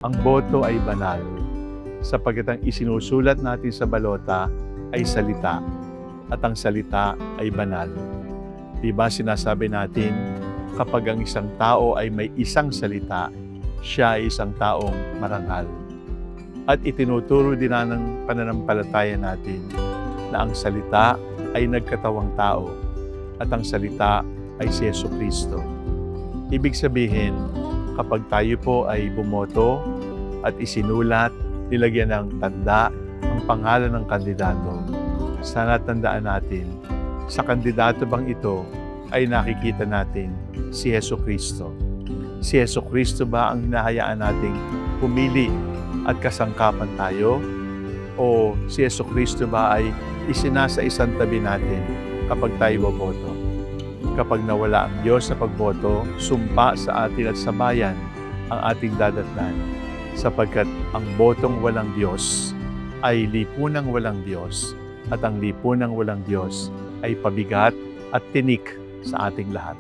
Ang boto ay banal, sapagkat ang isinusulat natin sa balota ay salita, at ang salita ay banal. Diba sinasabi natin, kapag ang isang tao ay may isang salita, siya ay isang taong marangal. At itinuturo din na ng pananampalataya natin na ang salita ay nagkatawang tao, at ang salita ay si Jesucristo. Ibig sabihin, kapag tayo po ay bumoto at isinulat, nilagyan ng tanda ang pangalan ng kandidato, sana tandaan natin, sa kandidato bang ito ay nakikita natin si Jesucristo. Si Jesucristo ba ang hinahayaan nating pumili at kasangkapan tayo? O si Jesucristo ba ay isinasa isang tabi natin kapag tayo boboto? Kapag nawala ang Diyos sa pagboto, sumpa sa atin at sa bayan ang ating dadatnan, sapagkat ang botong walang Diyos ay lipunang walang Diyos, at ang lipunang walang Diyos ay pabigat at tinik sa ating lahat.